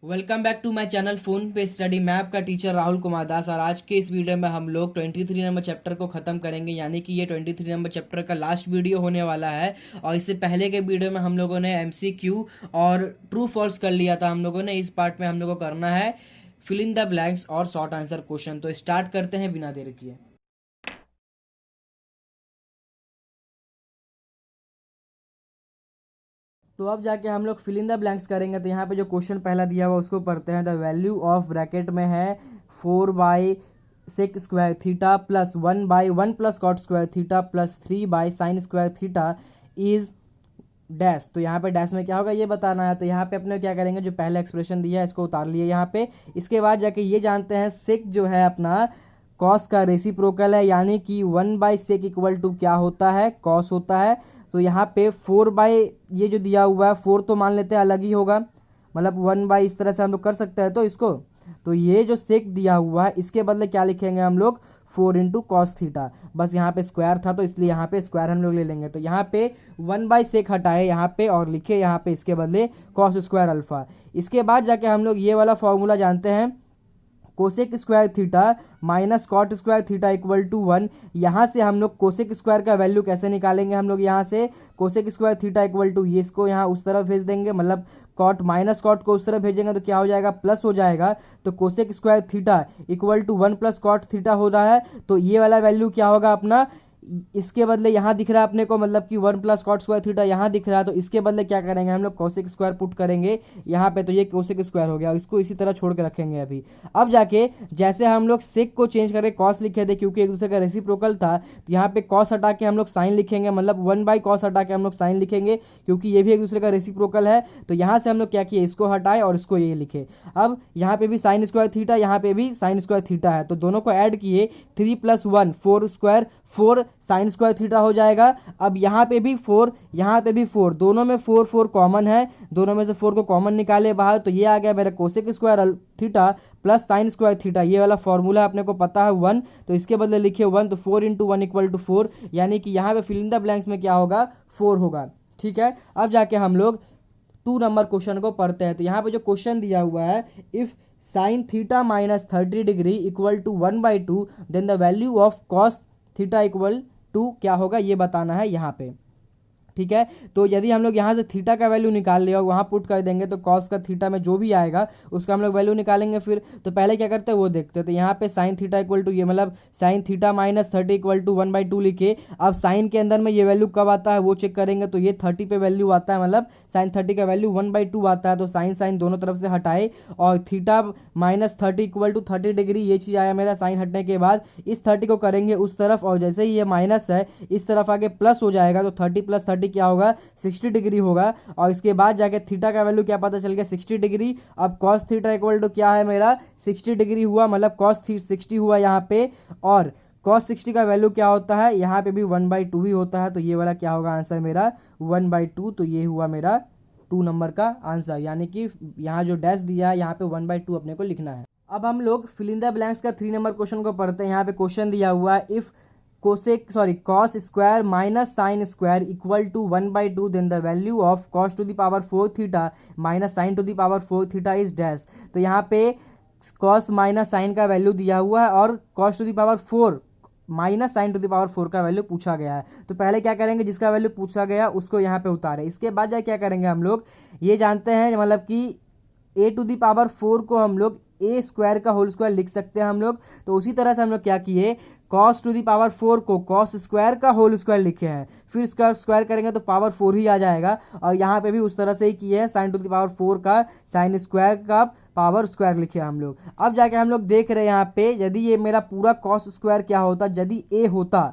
Welcome back to my channel phone पे study. मैं आपका टीचर राहुल कुमार दास और आज के इस वीडियो में हम लोग 23 नंबर चैप्टर को ख़त्म करेंगे, यानी कि ये 23 नंबर चैप्टर का लास्ट वीडियो होने वाला है। और इससे पहले के वीडियो में हम लोगों ने एमसीक्यू और ट्रू फॉल्स कर लिया था हम लोगों ने। इस पार्ट में हम लोगों को करना है फिल इन द ब्लैंक्स और शॉर्ट आंसर क्वेश्चन। तो स्टार्ट करते हैं बिना देर किए। तो अब जाके हम लोग फिल इन द ब्लैंक्स करेंगे। तो यहाँ पे जो क्वेश्चन पहला दिया हुआ उसको पढ़ते हैं। द वैल्यू ऑफ ब्रैकेट में है 4/sec square theta plus 1/1 plus cot square theta plus 3/sin square theta is dash. तो यहाँ पे डैश में क्या होगा ये बताना है। तो यहाँ पे अपने क्या करेंगे, जो पहला एक्सप्रेशन दिया है इसको उतार लिए यहाँ पे। इसके बाद जाके ये जानते हैं सेक जो है अपना कॉस का रेसिप्रोकल है, यानी कि 1/sec इक्वल टू क्या होता है, कॉस होता है। तो यहाँ पे 4 ये जो दिया हुआ है 4 तो मान लेते हैं अलग ही होगा, मतलब 1 इस तरह से हम लोग कर सकते हैं। तो इसको तो ये जो सेक दिया हुआ है इसके बदले क्या लिखेंगे हम लोग, 4 इंटू कॉस थीटा। बस यहाँ पे स्क्वायर था तो इसलिए यहाँ पे स्क्वायर हम लोग ले लेंगे। तो यहाँ पे 1/sec हटाए यहाँ पे और लिखे यहाँ पे इसके बदले कॉस स्क्वायर अल्फा। इसके बाद जाके हम लोग ये वाला फॉर्मूला जानते हैं, cosec square theta minus cot square theta equal to 1। यहाँ से हम लोग कोसेक स्क्वायर का वैल्यू कैसे निकालेंगे, हम लोग यहाँ से cosec square theta equal to ये इसको यहाँ उस तरफ भेज देंगे, मतलब कॉट माइनस कॉट को उस तरफ भेजेंगे तो क्या हो जाएगा, प्लस हो जाएगा। तो cosec square theta equal to 1 plus cot theta हो रहा है। तो ये वाला वैल्यू क्या होगा अपना, इसके बदले यहाँ दिख रहा है अपने को, मतलब कि 1 प्लस कॉट स्क्वायर थीटा यहाँ दिख रहा है। तो इसके बदले क्या करेंगे हम लोग, कोसेक स्क्वायर पुट करेंगे यहाँ पे। तो ये कोसेक स्क्वायर हो गया और इसको इसी तरह छोड़ के रखेंगे अभी। अब जाके जैसे हम लोग सेक को चेंज करके कॉस लिखे थे क्योंकि एक दूसरे का रेसिप्रोकल था, तो यहाँ पे कॉस हटा के हम लोग साइन लिखेंगे, मतलब 1/cos हटा के हम लोग साइन लिखेंगे क्योंकि ये भी एक दूसरे का रेसिप्रोकल है। तो यहाँ से हम लोग क्या किए, इसको हटाए और इसको ये लिखे। अब यहाँ पे भी साइन स्क्वायर थीटा, यहाँ पे भी साइन स्क्वायर थीटा है, तो दोनों को ऐड किए 3 + 1 4 स्क्वायर 4 साइन स्क्वायर थीटा हो जाएगा। अब यहाँ पे भी 4 यहाँ पे भी 4, दोनों में 4 4 कॉमन है, दोनों में से 4 को कॉमन निकाले बाहर। तो ये आ गया मेरा cosec square theta plus sine square theta. ये वाला फॉर्मूला अपने को पता है 1, तो इसके बदले लिखिए 1। तो 4 इंटू 1 इक्वल टू 4, यानी कि यहाँ पे फिल इन द ब्लैंक्स में क्या होगा, 4 होगा। ठीक है, अब जाके हम लोग 2 नंबर क्वेश्चन को पढ़ते हैं। तो यहाँ पे जो क्वेश्चन दिया हुआ है, if sine theta minus 30 degree equal to 1/2 then the value of cos theta equal to क्या होगा ये बताना है यहाँ पे। ठीक है, तो यदि हम लोग यहाँ से थीटा का वैल्यू निकाल लिया और वहाँ पुट कर देंगे तो कॉस का थीटा में जो भी आएगा उसका हम लोग वैल्यू निकालेंगे फिर। तो पहले क्या करते हैं वो देखते हैं। तो यहाँ पे साइन थीटा इक्वल टू ये, मतलब sine theta minus 30 equal to 1/2 लिखे। अब साइन के अंदर में ये वैल्यू कब आता है वो चेक करेंगे। तो ये 30 पे वैल्यू आता है, मतलब साइन 30 का वैल्यू 1/2 आता है। तो साइन साइन दोनों तरफ से हटाए और theta minus 30 equal to 30 degree, ये चीज़ आया मेरा साइन हटने के बाद। इस 30 को करेंगे उस तरफ और जैसे ही ये माइनस है इस तरफ आगे प्लस हो जाएगा। तो 30 + 30 क्या होगा, 60 डिग्री होगा। और इसके बाद जाके थीटा का वैल्यू क्या पता चल गया, 60 डिग्री। अब कॉस थीटा इक्वल टू क्या है मेरा, 60 डिग्री हुआ, मतलब कॉस 60 हुआ यहाँ पे। और कॉस 60 का वैल्यू क्या होता है, यहाँ पे भी 1/2 ही होता है। तो ये वाला क्या होगा आंसर मेरा 1/2। तो ये हुआ मेरा 2 नंबर का आंसर, यानी कि यहाँ जो डैश दिया है यहाँ पे 1/2 अपने को लिखना है। अब हम लोग फिल इन द ब्लैंक्स का 3 नंबर क्वेश्चन को पढ़ते हैं। यहाँ पे क्वेश्चन दिया हुआ है, if cos square minus sine square equal to 1/2 then the value of cos to the power 4 theta minus sine to the power 4 theta is dash. तो यहाँ पे कॉस माइनस साइन का वैल्यू दिया हुआ है और cos to the power 4 minus sine to the power 4 का value पूछा गया है। तो पहले क्या करेंगे, जिसका वैल्यू पूछा गया उसको यहाँ पे उतारे। इसके बाद जाए क्या करेंगे हम लोग, ये जानते हैं मतलब कि ए टू द पावर 4 को हम लोग ए स्क्वायर का होल स्क्वायर लिख सकते हैं हम लोग। तो उसी तरह से हम लोग क्या किए, कॉस टू दी पावर 4 को कॉस स्क्वायर का होल स्क्वायर लिखे हैं, फिर इसका स्क्वायर करेंगे तो पावर 4 ही आ जाएगा। और यहाँ पे भी उस तरह से ही किए हैं, साइन टू दी पावर 4 का साइन स्क्वायर का पावर स्क्वायर लिखे हम लोग। अब जाके हम लोग देख रहे हैं यहाँ पे, यदि ये मेरा पूरा कॉस स्क्वायर क्या होता, यदि ए होता,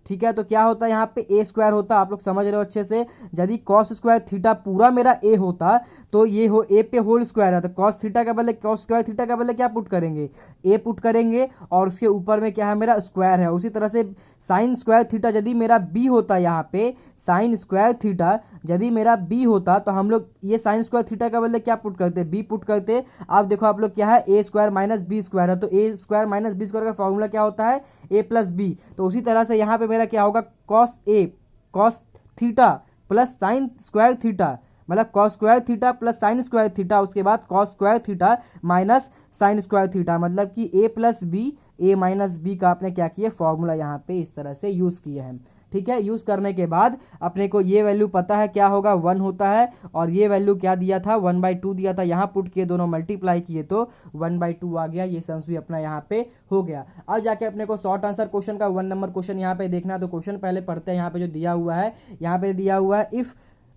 ठीक है, तो क्या होता है यहाँ पे ए स्क्वायर होता। आप लोग समझ रहे हो अच्छे से, यदि कॉस स्क्वायर थीटा पूरा मेरा ए होता तो ये हो ए पे होल स्क्वायर है। तो कॉस थीटा का बदले कॉस स्क्वायर थीटा का बदले क्या पुट करेंगे, ए पुट करेंगे और उसके ऊपर में क्या है मेरा स्क्वायर है। उसी तरह से साइन स्क्वायर थीटा यदि मेरा बी होता, यहाँ पे साइन स्क्वायर थीटा यदि मेरा बी होता तो हम लोग ये साइन स्क्वायर थीटा का बदले क्या पुट करते, बी पुट करते। अब देखो आप लोग क्या है, ए स्क्वायर माइनस बी स्क्वायर है। तो ए स्क्वायर माइनस बी स्क्वायर का फॉर्मूला क्या होता है, ए प्लस बी। तो उसी तरह से यहाँ पे मेरा क्या होगा, cos theta plus sine square theta मतलब cos square theta plus sine square theta, उसके बाद cos square theta minus sine square theta, मतलब कि A plus B A minus B का आपने क्या किया फॉर्मूला यहाँ पे इस तरह से यूज़ किया है। ठीक है, यूज़ करने के बाद अपने को ये वैल्यू पता है क्या होगा, 1 होता है, और ये वैल्यू क्या दिया था 1/2 दिया था, यहाँ पुट किए दोनों मल्टीप्लाई किए तो 1/2 आ गया। ये सम्स भी अपना यहाँ पे हो गया। अब जाके अपने को शॉर्ट आंसर क्वेश्चन का 1 नंबर क्वेश्चन यहाँ पे देखना है, तो क्वेश्चन पहले पढ़ते हैं। यहाँ पे जो दिया हुआ है, यहाँ पे दिया हुआ है if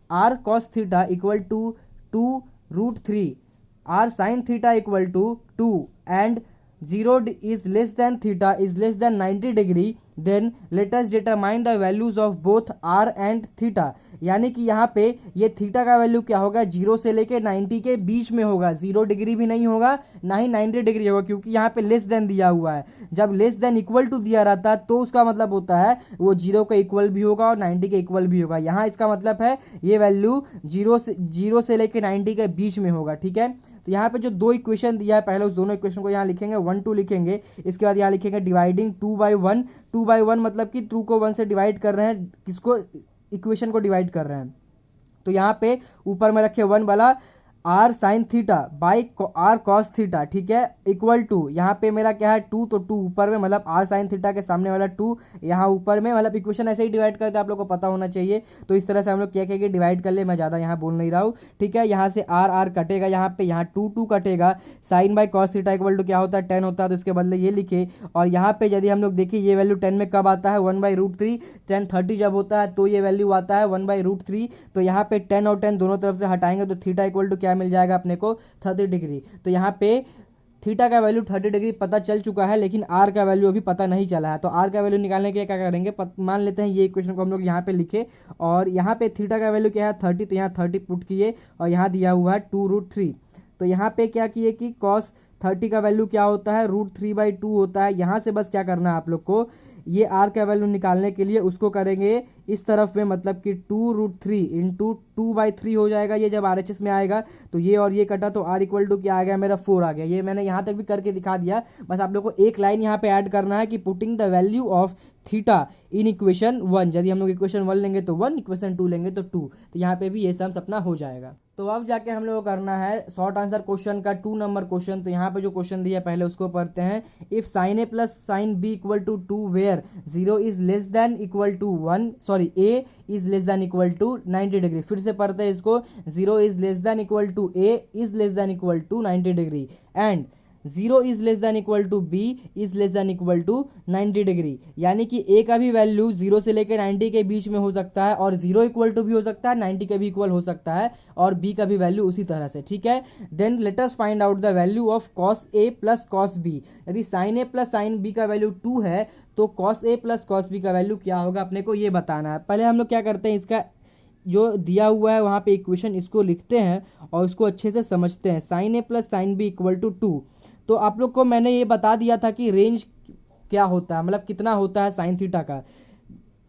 r cos theta equal to 2√3 r sine theta equal to 2 and 0 is less than theta is less than 90 degree, then let us determine the values of both r and theta। यानी कि यहाँ पे ये theta का value क्या होगा, 0 से लेके 90 के बीच में होगा, 0 डिग्री भी नहीं होगा ना ही 90 डिग्री होगा, क्योंकि यहाँ पे लेस देन दिया हुआ है। जब लेस देन इक्वल टू दिया रहता है तो उसका मतलब होता है वो 0 के इक्वल भी होगा और 90 के इक्वल भी होगा। यहाँ इसका मतलब है ये वैल्यू 0 से लेके 90 के बीच में होगा। ठीक है, तो यहाँ पे जो दो इक्वेशन दिया है, पहले उस दोनों इक्वेशन को यहाँ लिखेंगे, 1 2 लिखेंगे, इसके बाद यहाँ लिखेंगे डिवाइडिंग 2/1। 2/1 मतलब कि 2 को 1 से डिवाइड कर रहे हैं, किसको, इक्वेशन को डिवाइड कर रहे हैं। तो यहाँ पे ऊपर में रखे 1 वाला r sine theta by r cos theta, ठीक है, इक्वल टू, यहाँ पे मेरा क्या है 2, तो 2 ऊपर में, मतलब आर साइन थीटा के सामने वाला 2 यहाँ ऊपर में, मतलब इक्वेशन ऐसे ही डिवाइड करते हैं, आप लोग को पता होना चाहिए। तो इस तरह से हम लोग क्या कहेंगे, डिवाइड कर ले, मैं ज़्यादा यहाँ बोल नहीं रहा हूँ। ठीक है, यहाँ से आर आर कटेगा, यहाँ पे यहाँ 2 कटेगा, sine by cos theta equal to क्या होता है 10 होता है, तो इसके बदले ये लिखे। और यहाँ पे यदि हम लोग देखें ये वैल्यू 10 में कब आता है 1/√3, 10 30 जब होता है तो ये वैल्यू आता है 1/√3। तो यहाँ पे 10 और 10 दोनों तरफ से हटाएंगे तो थीटा इक्वल टू क्या मिल जाएगा अपने को 30 डिग्री। तो यहाँ पे थीटा का वैल्यू 30 डिग्री पता चल चुका है, लेकिन आर का वैल्यू अभी पता नहीं चला है। तो आर का वैल्यू निकालने के लिए क्या करेंगे, मान लेते हैं ये इक्वेशन को हम लोग यहाँ पे लिखे, और यहाँ पे थीटा का वैल्यू क्या है 30, तो यहाँ 30 पुट किए, और यहाँ दिया हुआ है 2√3। तो यहाँ पे क्या किए कि cos 30 का वैल्यू क्या होता है √3/2 होता है। यहाँ से बस क्या करना है आप लोग को, ये आर का वैल्यू निकालने के लिए उसको करेंगे इस तरफ में, मतलब कि 2√3 इंटू 2/3 हो जाएगा। ये जब RHS में आएगा तो ये और ये कटा तो R इक्वल टू क्या आ गया मेरा 4 आ गया। ये मैंने यहाँ तक भी करके दिखा दिया, बस आप लोग को एक लाइन यहाँ पे ऐड करना है कि putting the value of theta in equation 1। यदि हम लोग इक्वेशन 1 लेंगे तो 1, इक्वेशन 2 लेंगे तो 2, तो यहाँ पे भी ये सम्स अपना हो जाएगा। तो अब जाके हम लोग को करना है शॉर्ट आंसर क्वेश्चन का 2 नंबर क्वेश्चन। तो यहाँ पे जो क्वेश्चन दिया पहले उसको पढ़ते हैं। If sine A plus sine B equal to 2 where 0 is less than equal to 1, sorry A is less than equal to 90 degree. फिर से पढ़ते हैं इसको, 0 is less than equal to A is less than equal to 90 degree and 0 is less than equal to B is less than equal to 90 degree. यानी कि ए का भी value 0 से लेकर 90 के बीच में हो सकता है, और 0 इक्वल टू भी हो सकता है, 90 के भी इक्वल हो सकता है, और बी का भी वैल्यू उसी तरह से। ठीक है, then let us find out the value of cos A plus cos B. यदि sine A plus sine B का वैल्यू 2 है तो cos A plus cos B का वैल्यू क्या होगा अपने को ये बताना है। पहले हम लोग क्या करते हैं, इसका जो दिया हुआ है वहाँ पे इक्वेशन इसको लिखते हैं और उसको अच्छे से समझते हैं। Sine A plus sine B equal to 2, तो आप लोग को मैंने ये बता दिया था कि रेंज क्या होता है, मतलब कितना होता है साइन थीटा का।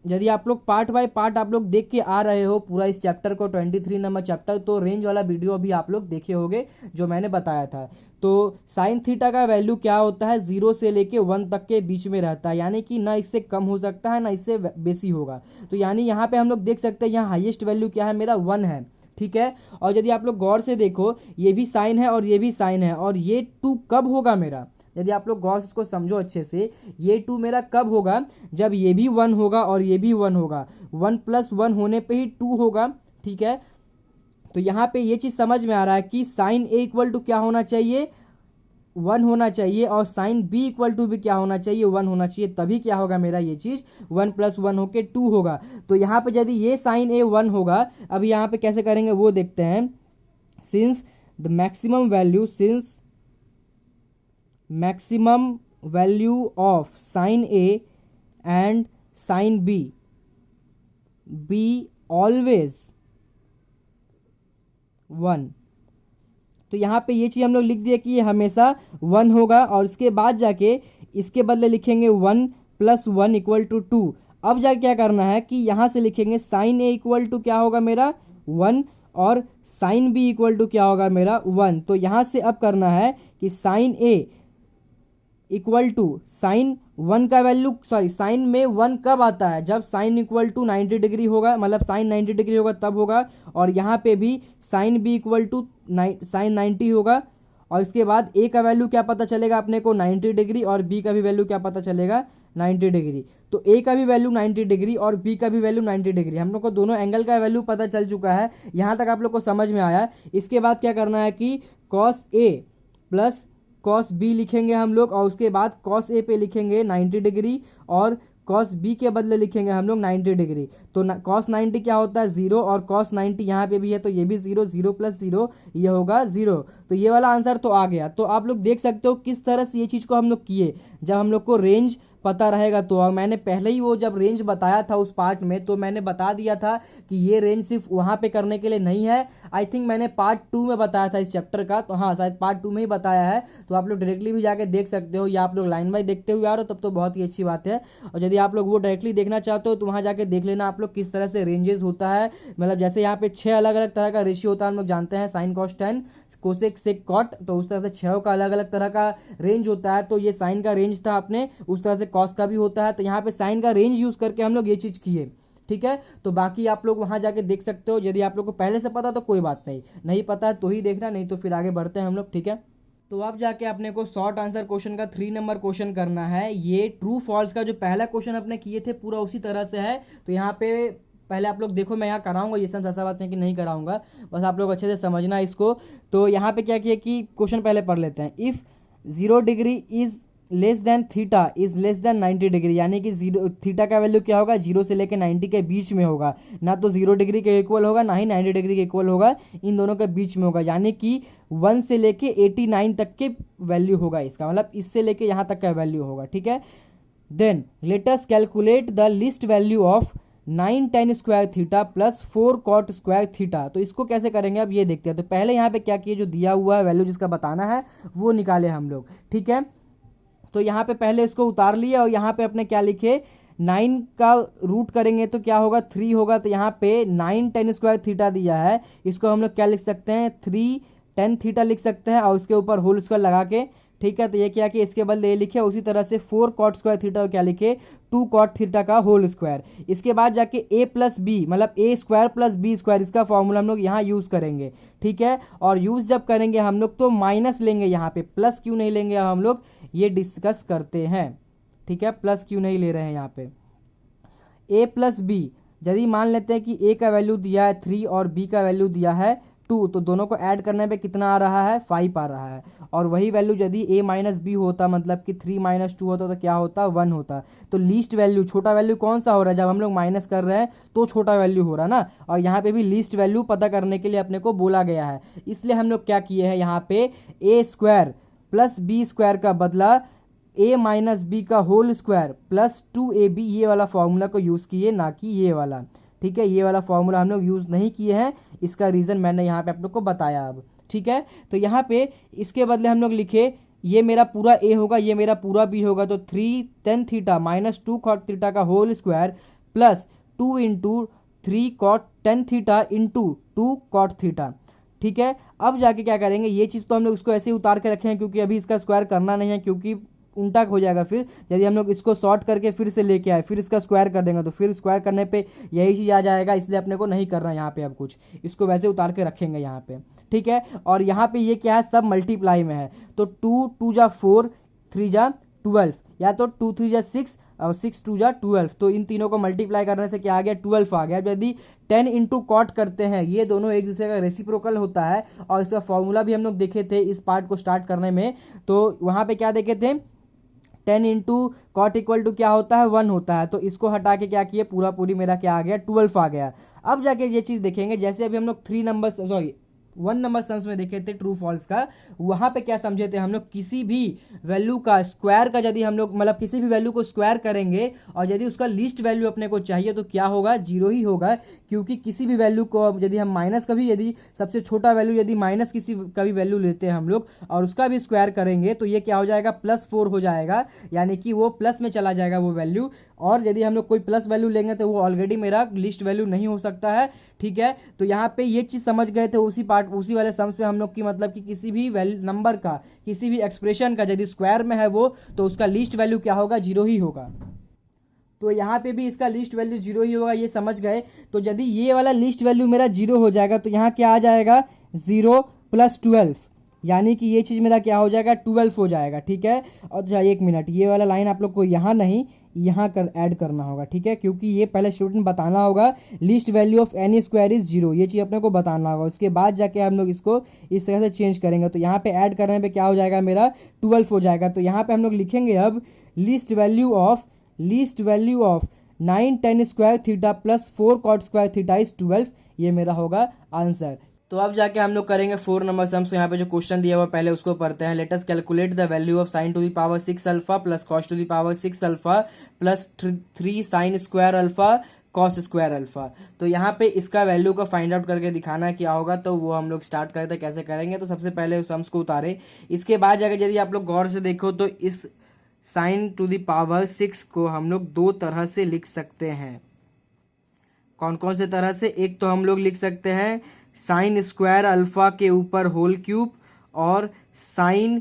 यदि आप लोग पार्ट बाय पार्ट आप लोग देख के आ रहे हो पूरा इस चैप्टर को, 23 नंबर चैप्टर, तो रेंज वाला वीडियो भी आप लोग देखे होंगे जो मैंने बताया था। तो साइन थीटा का वैल्यू क्या होता है 0 से लेके 1 तक के बीच में रहता है, यानी कि ना इससे कम हो सकता है ना इससे बेसी होगा। तो यानी यहाँ पे हम लोग देख सकते हैं यहाँ हाईएस्ट वैल्यू क्या है मेरा 1 है। ठीक है, और यदि आप लोग गौर से देखो ये भी साइन है और ये भी साइन है, और ये 2 कब होगा मेरा, यदि आप लोग गौर से इसको समझो अच्छे से, ये 2 मेरा कब होगा, जब ये भी 1 होगा और ये भी 1 होगा, 1 + 1 होने पे ही 2 होगा। ठीक है, तो यहाँ पे ये चीज़ समझ में आ रहा है कि साइन ए इक्वल टू क्या होना चाहिए 1 होना चाहिए, और साइन बी इक्वल टू भी क्या होना चाहिए 1 होना चाहिए, तभी क्या होगा मेरा ये चीज़ 1 + 1 होके 2 होगा। तो यहाँ पे यदि ये साइन ए 1 होगा, अभी यहाँ पे कैसे करेंगे वो देखते हैं। Since the maximum value of sine A and sine B always 1, तो यहाँ पे ये चीज़ हम लोग लिख दिए कि ये हमेशा 1 होगा, और इसके बाद जाके इसके बदले लिखेंगे 1 + 1 इक्वल टू 2। अब जाके क्या करना है कि यहाँ से लिखेंगे साइन ए इक्वल टू क्या होगा मेरा 1, और साइन बी इक्वल टू क्या होगा मेरा 1। तो यहाँ से अब करना है कि sine A equal to sine one का वैल्यू, सॉरी साइन में वन कब आता है, जब साइन इक्वल टू 90 डिग्री होगा, मतलब साइन 90 डिग्री होगा तब होगा। और यहाँ पे भी sine B equal to sine 90 होगा। और इसके बाद ए का वैल्यू क्या पता चलेगा अपने को 90 डिग्री, और बी का भी वैल्यू क्या पता चलेगा 90 डिग्री। तो ए का भी वैल्यू 90 डिग्री और बी का भी वैल्यू 90 डिग्री, हम लोग को दोनों एंगल का वैल्यू पता चल चुका है। यहाँ तक आप लोग को समझ में आया। इसके बाद क्या करना है कि cos A plus cos B लिखेंगे हम लोग, और उसके बाद कॉस ए पे लिखेंगे 90 डिग्री और कॉस बी के बदले लिखेंगे हम लोग 90 डिग्री। तो कॉस 90 क्या होता है 0, और कॉस 90 यहाँ पे भी है तो ये भी 0, 0 प्लस 0 ये होगा 0। तो ये वाला आंसर तो आ गया। तो आप लोग देख सकते हो किस तरह से ये चीज़ को हम लोग किए, जब हम लोग को रेंज पता रहेगा। तो मैंने पहले ही वो जब रेंज बताया था उस पार्ट में, तो मैंने बता दिया था कि ये रेंज सिर्फ वहाँ पे करने के लिए नहीं है। आई थिंक मैंने पार्ट 2 में बताया था इस चैप्टर का, तो हाँ शायद पार्ट 2 में ही बताया है। तो आप लोग डायरेक्टली भी जाके देख सकते हो, या आप लोग लाइन बाई देखते हुए आ रहे हो तब तो बहुत ही अच्छी बात है। और यदि आप लोग वो डायरेक्टली देखना चाहते हो तो वहाँ जाके देख लेना आप लोग किस तरह से रेंजेस होता है। मतलब जैसे यहाँ पे 6 अलग अलग तरह का रेशियो होता है, हम लोग जानते हैं sine cos tan cosec sec cot, तो उस तरह से 6 का अलग अलग तरह का रेंज होता है। तो ये साइन का रेंज था अपने, उस तरह से कॉस का भी होता है। तो यहाँ पे साइन का रेंज यूज करके हम लोग ये चीज़ किए, ठीक है। तो बाकी आप लोग वहाँ जाके देख सकते हो। यदि आप लोग को पहले से पता तो कोई बात नहीं, नहीं पता है तो ही देखना, नहीं तो फिर आगे बढ़ते हैं हम लोग, ठीक है। तो अब जाके अपने को शॉर्ट आंसर क्वेश्चन का 3 नंबर क्वेश्चन करना है। ये ट्रू फॉल्स का जो पहला क्वेश्चन अपने किए थे पूरा उसी तरह से है। तो यहाँ पे पहले आप लोग देखो, मैं यहाँ कराऊंगा, ये सब ऐसा बात है कि नहीं कराऊंगा, बस आप लोग अच्छे से समझना इसको। तो यहाँ पे क्या किया कि क्वेश्चन पहले पढ़ लेते हैं। If 0 degree is less than theta is less than 90 degree, यानी कि जीरो थीटा का वैल्यू क्या होगा 0 से लेकर 90 के बीच में होगा। ना तो 0 डिग्री के इक्वल होगा, ना ही 90 डिग्री के इक्वल होगा, इन दोनों के बीच में होगा। यानी कि 1 से लेके 89 तक के वैल्यू होगा इसका, मतलब इससे लेके यहाँ तक का वैल्यू होगा, ठीक है। Then let us calculate the least value of 9 tan square theta plus 4 cot square theta. तो इसको कैसे करेंगे अब ये देखते हैं। तो पहले यहाँ पे क्या किए, जो दिया हुआ है वैल्यू जिसका बताना है वो निकाले हम लोग, ठीक है। तो यहाँ पे पहले इसको उतार लिए, और यहाँ पे अपने क्या लिखे 9 का रूट करेंगे तो क्या होगा 3 होगा। तो यहाँ पे 9 tan स्क्वायर थीटा दिया है, इसको हम लोग क्या लिख सकते हैं 3 tan थीटा लिख सकते हैं, और उसके ऊपर होल स्क्वायर लगा के, ठीक है। तो ये क्या कि इसके बदले ये लिखे, उसी तरह से 4 cot स्क्वायर थीटा क्या लिखे 2 cot थीटा का होल स्क्वायर। इसके बाद जाके a प्लस बी, मतलब a square plus B square, इसका फॉर्मूला हम लोग यहाँ यूज़ करेंगे, ठीक है। और यूज़ जब करेंगे हम लोग तो माइनस लेंगे, यहाँ पे प्लस क्यों नहीं लेंगे हम लोग ये डिस्कस करते हैं, ठीक है। प्लस क्यों नहीं ले रहे हैं यहाँ पे। a प्लस बी, यदि मान लेते हैं कि a का वैल्यू दिया है 3 और b का वैल्यू दिया है 2, तो दोनों को ऐड करने पे कितना आ रहा है 5 आ रहा है। और वही वैल्यू यदि a माइनस बी होता, मतलब कि 3 माइनस 2 होता तो क्या होता 1 होता। तो लीस्ट वैल्यू, छोटा वैल्यू कौन सा हो रहा है, जब हम लोग माइनस कर रहे हैं तो छोटा वैल्यू हो रहा है ना। और यहाँ पे भी लीस्ट वैल्यू पता करने के लिए अपने को बोला गया है, इसलिए हम लोग क्या किए हैं यहाँ पे a square plus B square का बदला a माइनस बी का होल स्क्वायर प्लस 2ab, ये वाला फॉर्मूला को यूज़ किए, ना कि ये वाला, ठीक है। ये वाला फॉर्मूला हम लोग यूज़ नहीं किए हैं, इसका रीज़न मैंने यहाँ पे आप लोग को बताया अब, ठीक है। तो यहाँ पे इसके बदले हम लोग लिखे, ये मेरा पूरा a होगा, ये मेरा पूरा b होगा। तो 3 tan theta minus 2 cot theta का whole square plus 2 into 3 cot tan theta into 2 cot theta, ठीक है। अब जाके क्या करेंगे, ये चीज़ तो हम लोग इसको ऐसे ही उतार के रखे हैं, क्योंकि अभी इसका स्क्वायर करना नहीं है, क्योंकि उल्टा हो जाएगा। फिर यदि हम लोग इसको शॉर्ट करके फिर से लेके आए, फिर इसका स्क्वायर कर देंगे, तो फिर स्क्वायर करने पे यही चीज़ आ जाएगा, इसलिए अपने को नहीं करना यहाँ पे अब कुछ, इसको वैसे उतार के रखेंगे यहाँ पे, ठीक है। और यहाँ पे ये क्या है, सब मल्टीप्लाई में है। तो 2 2 जा 4, 3 जा 12, या तो 2 3 जा 6 और 6 2 जा 12। तो इन तीनों को मल्टीप्लाई करने से क्या आ गया 12 आ गया। यदि 10 इंटू कॉट करते हैं, ये दोनों एक दूसरे का रेसिप्रोकल होता है, और इसका फॉर्मूला भी हम लोग देखे थे इस पार्ट को स्टार्ट करने में। तो वहाँ पे क्या देखे थे 10 इंटू कॉट इक्वल टू क्या होता है 1 होता है। तो इसको हटा के क्या किए, पूरा पूरी मेरा क्या आ गया 12 आ गया। अब जाके ये चीज़ देखेंगे, जैसे अभी हम लोग 3 नंबर, सॉरी 1 नंबर सम्स में देखे थे ट्रू फॉल्स का, वहाँ पे क्या समझे थे हम लोग, किसी भी वैल्यू का स्क्वायर का यदि हम लोग, मतलब किसी भी वैल्यू को स्क्वायर करेंगे और यदि उसका लीस्ट वैल्यू अपने को चाहिए तो क्या होगा 0 ही होगा। क्योंकि किसी भी वैल्यू को यदि हम माइनस का भी, यदि सबसे छोटा वैल्यू यदि माइनस किसी का भी वैल्यू लेते हैं हम लोग और उसका भी स्क्वायर करेंगे तो ये क्या हो जाएगा +4 हो जाएगा, यानी कि वो प्लस में चला जाएगा वो वैल्यू। और यदि हम लोग कोई प्लस वैल्यू लेंगे तो वो ऑलरेडी मेरा लिस्ट वैल्यू नहीं हो सकता है, ठीक है। तो यहाँ पे ये चीज़ समझ गए थे उसी पार्ट उसी वाले सम्स पे हम लोग की मतलब कि किसी भी वैल्यू नंबर का, किसी भी एक्सप्रेशन का यदि स्क्वायर में है वो, तो उसका लीस्ट वैल्यू क्या होगा, जीरो ही होगा। तो यहाँ पे भी इसका लीस्ट वैल्यू जीरो ही होगा, ये समझ गए। तो यदि ये वाला लीस्ट वैल्यू मेरा जीरो हो जाएगा तो यहाँ क्या आ जाएगा, 0 + 12, यानी कि ये चीज़ मेरा क्या हो जाएगा, 12 हो जाएगा। ठीक है, और अच्छा 1 मिनट, ये वाला लाइन आप लोग को यहाँ नहीं यहाँ कर ऐड करना होगा। ठीक है, क्योंकि ये पहले स्टूडेंट बताना होगा least value of N E square is zero, ये चीज़ अपने को बताना होगा। उसके बाद जाके हम लोग इसको इस तरह से चेंज करेंगे। तो यहाँ पे ऐड करने पे क्या हो जाएगा, मेरा 12 हो जाएगा। तो यहाँ पे हम लोग लिखेंगे अब least value of 9 tan square theta plus 4 cot square theta is 12, ये मेरा होगा आंसर। तो अब जाके हम लोग करेंगे 4 नंबर सम्स। तो यहाँ पे जो क्वेश्चन दिया हुआ पहले उसको पढ़ते हैं। Let us calculate the value of sin to the power 6 alpha plus cos to the power 6 alpha plus 3 sin square alpha cos square alpha. तो यहाँ पे इसका वैल्यू को फाइंड आउट करके दिखाना क्या होगा, तो वो हम लोग स्टार्ट करते हैं कैसे करेंगे। तो सबसे पहले सम्स को उतारे, इसके बाद जाकर यदि आप लोग गौर से देखो तो इस sin टू द पावर 6 को हम लोग दो तरह से लिख सकते हैं। कौन कौन से तरह से, एक तो हम लोग लिख सकते हैं sin स्क्वायर अल्फा के ऊपर होल क्यूब और sin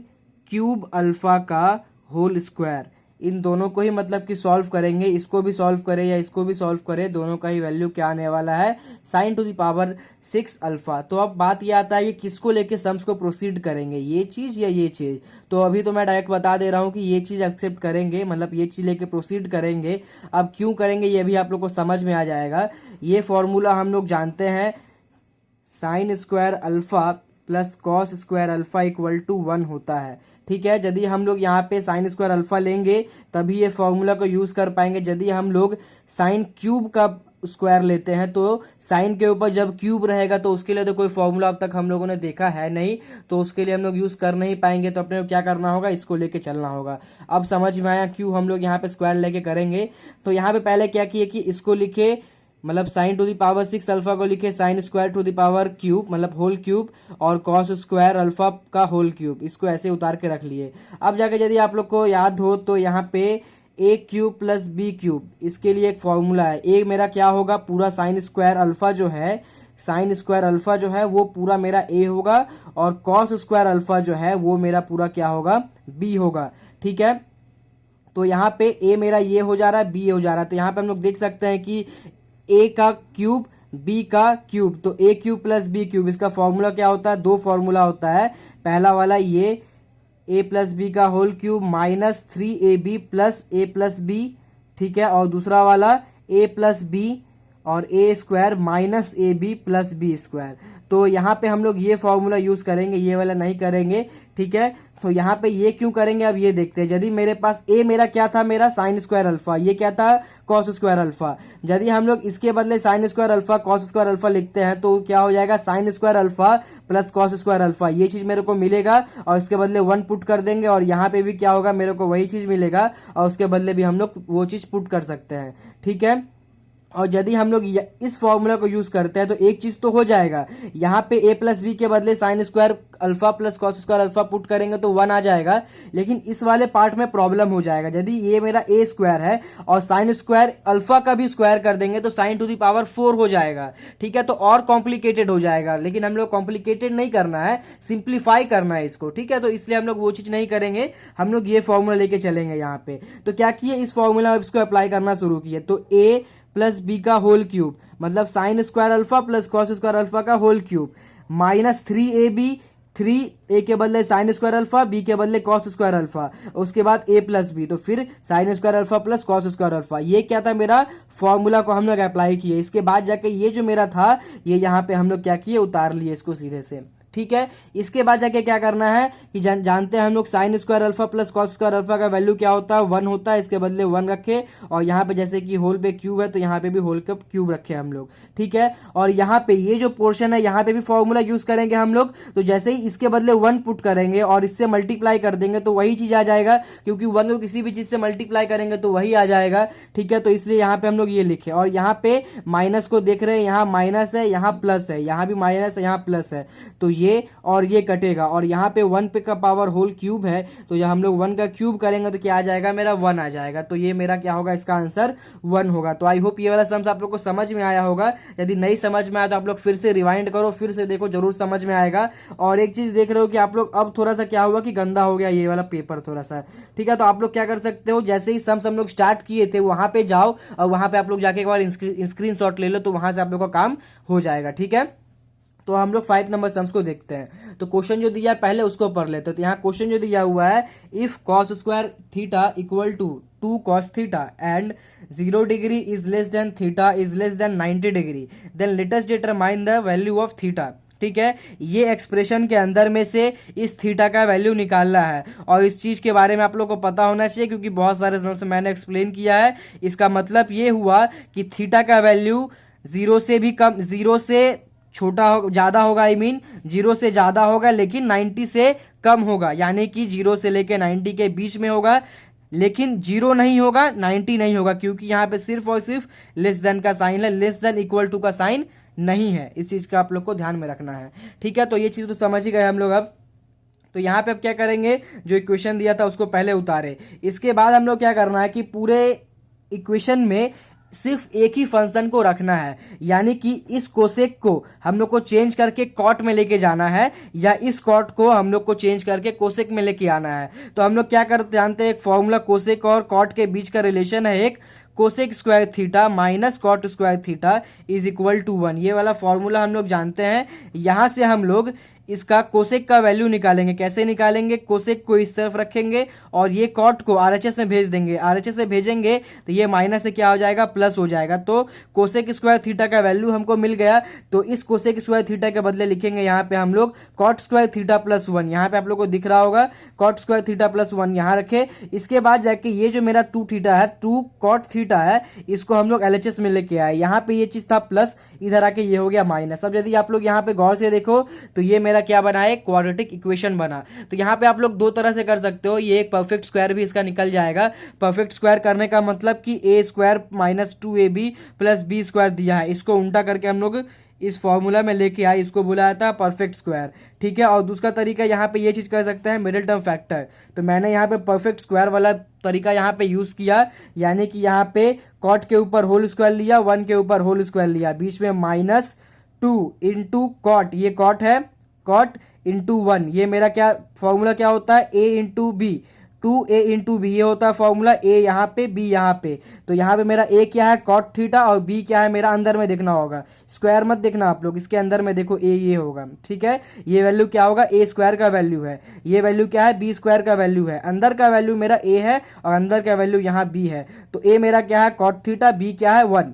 क्यूब अल्फा का होल स्क्वायर। इन दोनों को ही मतलब कि सॉल्व करेंगे, इसको भी सॉल्व करें या इसको भी सॉल्व करें, दोनों का ही वैल्यू क्या आने वाला है, sin to the power 6 alpha. तो अब बात ये आता है कि किसको लेके सम्स को प्रोसीड करेंगे, ये चीज़ या ये चीज़। तो अभी तो मैं डायरेक्ट बता दे रहा हूँ कि ये चीज़ एक्सेप्ट करेंगे, मतलब ये चीज़ लेके प्रोसीड करेंगे। अब क्यों करेंगे ये भी आप लोग को समझ में आ जाएगा। ये फॉर्मूला हम लोग जानते हैं, sin square alpha plus cos square alpha equal to 1 होता है। ठीक है, यदि हम लोग यहाँ पे sin स्क्वायर अल्फा लेंगे तभी ये फॉर्मूला को यूज़ कर पाएंगे। यदि हम लोग sin क्यूब का स्क्वायर लेते हैं तो sin के ऊपर जब क्यूब रहेगा तो उसके लिए तो कोई फॉर्मूला अब तक हम लोगों ने देखा है नहीं, तो उसके लिए हम लोग यूज़ कर नहीं पाएंगे। तो अपने को क्या करना होगा, इसको लेके चलना होगा। अब समझ में आया क्यों हम लोग यहाँ पे स्क्वायर लेके करेंगे। तो यहाँ पे पहले क्या किए कि इसको लिखे, मतलब sin to the power 6 alpha को लिखे sin square to the power cube, मतलब होल क्यूब, और cos स्क्वायर अल्फा का होल क्यूब, इसको ऐसे उतार के रख लिए। अब जाके यदि आप लोग को याद हो तो यहाँ पे a cube plus B cube, इसके लिए एक फॉर्मूला है। a मेरा क्या होगा, पूरा sin स्क्वायर अल्फा जो है, sin स्क्वायर अल्फा जो है वो पूरा मेरा a होगा, और cos स्क्वायर अल्फा जो है वो मेरा पूरा क्या होगा, b होगा। ठीक है, तो यहाँ पे a मेरा ये हो जा रहा है, b हो जा रहा है। तो यहाँ पे हम लोग देख सकते हैं कि a का क्यूब b का क्यूब, तो a cube plus B cube, इसका फॉर्मूला क्या होता है, दो फॉर्मूला होता है। पहला वाला ये a प्लस बी का whole cube minus 3ab plus a plus B, ठीक है, और दूसरा वाला a प्लस बी और a square minus A B plus B square. तो यहाँ पे हम लोग ये फॉर्मूला यूज करेंगे, ये वाला नहीं करेंगे। ठीक है, तो यहाँ पे ये क्यों करेंगे, अब ये देखते हैं। यदि मेरे पास a मेरा क्या था, मेरा sin स्क्वायर अल्फा, ये क्या था, cos स्क्वायर अल्फा। यदि हम लोग इसके बदले sin square alpha cos square alpha लिखते हैं तो क्या हो जाएगा, sin square alpha plus cos square alpha, ये चीज मेरे को मिलेगा, और इसके बदले 1 पुट कर देंगे, और यहाँ पे भी क्या होगा, मेरे को वही चीज मिलेगा, और उसके बदले भी हम लोग वो चीज पुट कर सकते हैं। ठीक है, और यदि हम लोग इस फॉर्मूला को यूज करते हैं तो एक चीज तो हो जाएगा, यहाँ पे a प्लस बी के बदले sin square alpha plus cos square alpha put करेंगे तो 1 आ जाएगा। लेकिन इस वाले पार्ट में प्रॉब्लम हो जाएगा, यदि ये मेरा a स्क्वायर है और sin स्क्वायर अल्फा का भी स्क्वायर कर देंगे तो sin टू द पावर 4 हो जाएगा। ठीक है, तो और कॉम्प्लिकेटेड हो जाएगा, लेकिन हम लोग कॉम्प्लिकेटेड नहीं करना है, सिंप्लीफाई करना है इसको। ठीक है, तो इसलिए हम लोग वो चीज नहीं करेंगे, हम लोग ये फॉर्मूला लेके चलेंगे यहाँ पे। तो क्या किए, इस फॉर्मूला में इसको अप्लाई करना शुरू किए। तो a प्लस बी का होल क्यूब, मतलब sin square alpha plus cos square alpha का whole cube, minus 3ab, 3a के बदले sin स्क्वायर अल्फा, b के बदले cos स्क्वायर अल्फा, उसके बाद a प्लस बी, तो फिर sin square alpha plus cos square alpha. ये क्या था, मेरा फॉर्मूला को हम लोग अप्लाई किए। इसके बाद जाके ये जो मेरा था, ये यहाँ पे हम लोग क्या किए, उतार लिए इसको सीधे से। ठीक है, इसके बाद जाके क्या करना है कि जानते हैं हम लोग sin square alpha plus cos square alpha का वैल्यू क्या होता है, 1 होता है, इसके बदले 1 रखे, और यहाँ पे जैसे कि होल पे क्यूब है तो यहाँ पे भी होल का क्यूब रखे हम लोग। ठीक है, और यहाँ पे ये जो पोर्शन है यहाँ पे भी फॉर्मूला यूज करेंगे हम लोग। तो जैसे ही इसके बदले 1 पुट करेंगे और इससे मल्टीप्लाई कर देंगे तो वही चीज आ जाएगा, क्योंकि 1 को किसी भी चीज से मल्टीप्लाई करेंगे तो वही आ जाएगा। ठीक है, तो इसलिए यहाँ पे हम लोग ये लिखे, और यहाँ पे माइनस को देख रहे हैं, यहाँ माइनस है, यहाँ प्लस है, यहाँ भी माइनस है, यहाँ प्लस है, तो ये और ये कटेगा, और यहाँ पे 1 पे का पावर होल क्यूब है, तो जब हम लोग 1 का क्यूब करेंगे तो क्या आ जाएगा, मेरा 1 आ जाएगा। तो ये मेरा क्या होगा, इसका आंसर 1 होगा। तो आई होप ये वाला सम्स आप लोग को समझ में आया होगा। यदि नहीं समझ में आया तो आप लोग फिर से रिवाइंड करो, फिर से देखो, जरूर समझ में आएगा। और एक चीज देख रहे हो कि आप लोग अब थोड़ा सा क्या हुआ कि गंदा हो गया ये वाला पेपर थोड़ा सा, ठीक है। तो आप लोग क्या कर सकते हो, जैसे ही सम्स हम लोग स्टार्ट किए थे वहां पे जाओ और वहां पे आप लोग जाके एक बार स्क्रीन शॉट ले लो, तो वहां से आप लोग का काम हो जाएगा, ठीक है। तो हम लोग 5 नंबर सम्स को देखते हैं। तो क्वेश्चन जो दिया है पहले उसको पढ़ लेते हैं। तो यहाँ क्वेश्चन जो दिया हुआ है, if cos square theta equal to 2 cos theta and 0 degree is less than theta is less than 90 degree, then let us determine the value of theta. ठीक है, ये एक्सप्रेशन के अंदर में से इस थीटा का वैल्यू निकालना है, और इस चीज के बारे में आप लोग को पता होना चाहिए क्योंकि बहुत सारे सम्स मैंने एक्सप्लेन किया है। इसका मतलब ये हुआ कि थीटा का वैल्यू 0 से भी कम, 0 से छोटा हो, ज्यादा होगा, आई मीन 0 से ज्यादा होगा लेकिन 90 से कम होगा, यानी कि 0 से लेके 90 के बीच में होगा, लेकिन 0 नहीं होगा, 90 नहीं होगा, क्योंकि यहाँ पे सिर्फ और सिर्फ लेस देन का साइन है, लेस देन इक्वल टू का साइन नहीं है। इस चीज का आप लोग को ध्यान में रखना है, ठीक है। तो ये चीज तो समझ ही गए हम लोग अब। तो यहाँ पे अब क्या करेंगे, जो इक्वेशन दिया था उसको पहले उतारे, इसके बाद हम लोग क्या करना है कि पूरे इक्वेशन में सिर्फ एक ही फंक्शन को रखना है, यानी कि इस कोसेक को हम लोग को चेंज करके कॉट में लेके जाना है, या इस कॉट को हम लोग को चेंज करके कोसेक में लेके आना है। तो हम लोग क्या करते जानते हैं, एक फॉर्मूला कोसेक और कॉट के बीच का रिलेशन है, एक cosec square theta minus cot square theta is equal to 1। ये वाला फॉर्मूला हम लोग जानते हैं। यहां से हम लोग इसका कोसेक का वैल्यू निकालेंगे। कैसे निकालेंगे, कोसेक को इस तरफ रखेंगे और ये कॉट को आरएचएस में भेज देंगे। आरएचएस से भेजेंगे तो ये माइनस से क्या हो जाएगा, प्लस हो जाएगा। तो कोसेक स्क्वायर थीटा का वैल्यू हमको मिल गया, तो इस कोसेक स्क्वायर थीटा के बदले लिखेंगे यहाँ पे हम लोग कॉट स्क्वायर थीटा प्लस 1। यहाँ पे आप लोग को दिख रहा होगा कॉट स्क्वायर थीटा प्लस 1 यहाँ रखे। इसके बाद जाके ये जो मेरा 2 थीटा है, 2 कॉट थीटा है, इसको हम लोग एलएचएस में लेके आए। यहाँ पे ये चीज था प्लस, इधर आके ये हो गया माइनस। अब यदि आप लोग यहाँ पे गौर से देखो तो ये मेरा क्या बना है, क्वाड्रेटिक इक्वेशन बना। तो यहाँ पे आप लोग दो तरह से कर सकते हो, ये एक परफेक्ट स्क्वायर भी इसका निकल जाएगा। परफेक्ट स्क्वायर करने का मतलब कि A square minus 2ab plus B square दिया है, इसको उल्टा करके हम लोग इस फॉर्मूला में लेके आए, इसको बुलाया था परफेक्ट स्क्वायर, ठीक है। और दूसरा तरीका यहाँ पे ये चीज कर सकते हैं, मिडिल टर्म फैक्टर। तो मैंने यहाँ पे परफेक्ट स्क्वायर वाला तरीका यहाँ पे यूज किया, यानी कि यहाँ पे कॉट के ऊपर होल स्क्वायर लिया, 1 के ऊपर होल स्क्वायर लिया, बीच में माइनस 2 इंटू कॉट, ये कॉट है, कॉट इंटू 1, ये मेरा क्या फॉर्मूला क्या होता है, A into B, 2a into B, ये होता है फॉर्मूला, ए यहाँ पे बी यहाँ पे। तो यहाँ पे मेरा ए क्या है, कॉट थीटा, और बी क्या है मेरा, अंदर में देखना होगा, स्क्वायर मत देखना आप लोग, इसके अंदर में देखो ए ये होगा, ठीक है। ये वैल्यू क्या होगा, ए स्क्वायर का वैल्यू है, ये वैल्यू क्या है, बी स्क्वायर का वैल्यू है। अंदर का वैल्यू मेरा ए है और अंदर का वैल्यू यहाँ बी है। तो ए मेरा क्या है, कॉट थीटा, बी क्या है 1,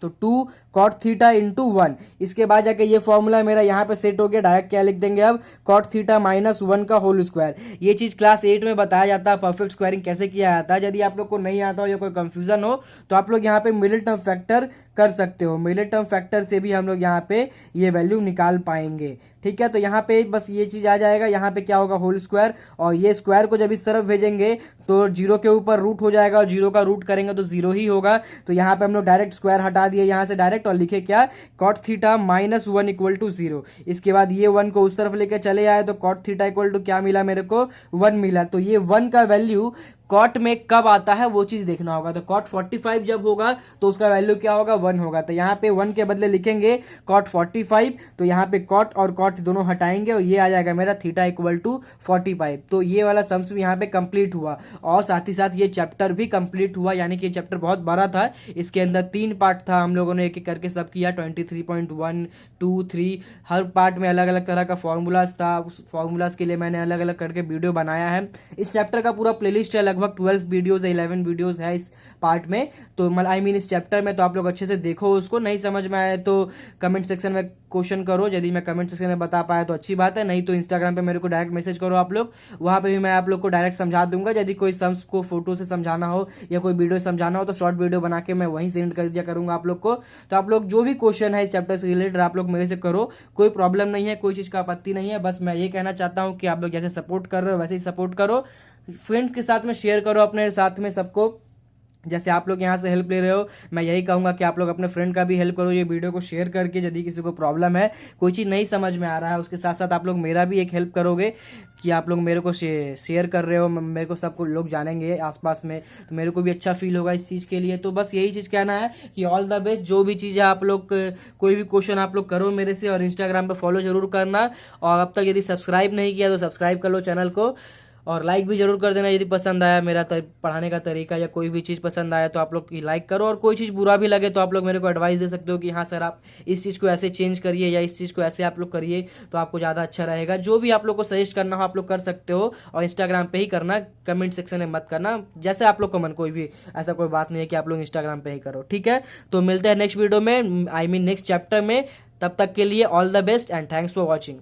तो 2 कॉट थीटा इंटू 1। इसके बाद जाके ये फॉर्मूला मेरा यहाँ पे सेट हो गया। डायरेक्ट क्या लिख देंगे अब, कॉट थीटा माइनस 1 का होल स्क्वायर। ये चीज क्लास 8 में बताया जाता है, परफेक्ट स्क्वायरिंग कैसे किया जाता है। यदि आप लोग को नहीं आता हो या कोई कंफ्यूजन हो तो आप लोग यहाँ पे मिडिल टर्म फैक्टर कर सकते हो। मिडिल टर्म फैक्टर से भी हम लोग यहाँ पे ये वैल्यू निकाल पाएंगे, ठीक है। तो यहाँ पे बस ये चीज आ जाएगा, यहाँ पे क्या होगा, होल स्क्वायर, और ये स्क्वायर को जब इस तरफ भेजेंगे तो 0 के ऊपर रूट हो जाएगा, और 0 का रूट करेंगे तो 0 ही होगा। तो यहाँ पे हम लोग डायरेक्ट स्क्वायर हटा दिए यहाँ से डायरेक्ट, और लिखे क्या, cot theta minus 1 equal to 0। इसके बाद ये 1 को उस तरफ लेके चले आए तो कॉट थीटा इक्वल टू क्या मिला मेरे को, 1 मिला। तो ये 1 का वैल्यू कॉट में कब आता है वो चीज देखना होगा। तो कॉट 45 जब होगा तो उसका वैल्यू क्या होगा, 1 होगा। तो यहाँ पे 1 के बदले लिखेंगे कॉट 45, तो यहाँ पे कॉट और कॉट दोनों हटाएंगे और ये आ जाएगा मेरा थीटा इक्वल टू 45। तो ये वाला सम्स भी यहाँ पे कंप्लीट हुआ, और साथ ही साथ ये चैप्टर भी कंप्लीट हुआ, यानी कि चैप्टर बहुत बड़ा था। इसके अंदर 3 पार्ट था, हम लोगों ने एक एक करके सब किया, 23.1, 2, 3, हर पार्ट में अलग अलग तरह का फॉर्मूलाज था। उस फॉर्मूलाज के लिए मैंने अलग अलग करके वीडियो बनाया है। इस चैप्टर का पूरा प्लेलिस्ट है, लगभग 12 वीडियोस है, 11 वीडियोस है इस पार्ट में, तो आई मीन इस चैप्टर में। तो आप लोग अच्छे से देखो उसको, नहीं समझ में आए तो कमेंट सेक्शन में क्वेश्चन करो, यदि मैं कमेंट सेक्शन में बता पाया तो अच्छी बात है, नहीं तो इंस्टाग्राम पे मेरे को डायरेक्ट मैसेज करो आप लोग, वहां पे भी मैं आप लोग को डायरेक्ट समझा दूंगा। यदि कोई सम्स को फोटो से समझाना हो या कोई वीडियो समझाना हो तो शॉर्ट वीडियो बना के मैं वहीं सेंड कर दिया करूंगा आप लोग को। तो आप लोग जो भी क्वेश्चन है इस चैप्टर से रिलेटेड आप लोग मेरे से करो, कोई प्रॉब्लम नहीं है, कोई चीज का आपत्ति नहीं है। बस मैं ये कहना चाहता हूँ कि आप लोग जैसे सपोर्ट कर रहे हो वैसे ही सपोर्ट करो, फ्रेंड्स के साथ में शेयर करो, अपने साथ में सबको जैसे आप लोग यहाँ से हेल्प ले रहे हो, मैं यही कहूँगा कि आप लोग अपने फ्रेंड का भी हेल्प करो, ये वीडियो को शेयर करके। यदि किसी को प्रॉब्लम है, कोई चीज़ नहीं समझ में आ रहा है, उसके साथ साथ आप लोग मेरा भी एक हेल्प करोगे कि आप लोग मेरे को शेयर कर रहे हो, मेरे को सबको लोग जानेंगे आसपास में, तो मेरे को भी अच्छा फील होगा इस चीज़ के लिए। तो बस यही चीज़ कहना है कि ऑल द बेस्ट। जो भी चीज़ है आप लोग कोई भी क्वेश्चन आप लोग करो मेरे से, और इंस्टाग्राम पर फॉलो जरूर करना, और अब तक यदि सब्सक्राइब नहीं किया तो सब्सक्राइब कर लो चैनल को, और लाइक भी जरूर कर देना यदि पसंद आया मेरा पढ़ाने का तरीका, या कोई भी चीज़ पसंद आया तो आप लोग लाइक करो, और कोई चीज़ बुरा भी लगे तो आप लोग मेरे को एडवाइस दे सकते हो कि हाँ सर आप इस चीज़ को ऐसे चेंज करिए, या इस चीज़ को ऐसे आप लोग करिए तो आपको ज़्यादा अच्छा रहेगा। जो भी आप लोग को सजेस्ट करना हो आप लोग कर सकते हो, और इंस्टाग्राम पे ही करना, कमेंट सेक्शन में मत करना, जैसे आप लोग को मन, कोई भी ऐसा कोई बात नहीं है कि आप लोग इंस्टाग्राम पे ही करो, ठीक है। तो मिलते हैं नेक्स्ट वीडियो में, आई मीन नेक्स्ट चैप्टर में। तब तक के लिए all the best and thanks for watching.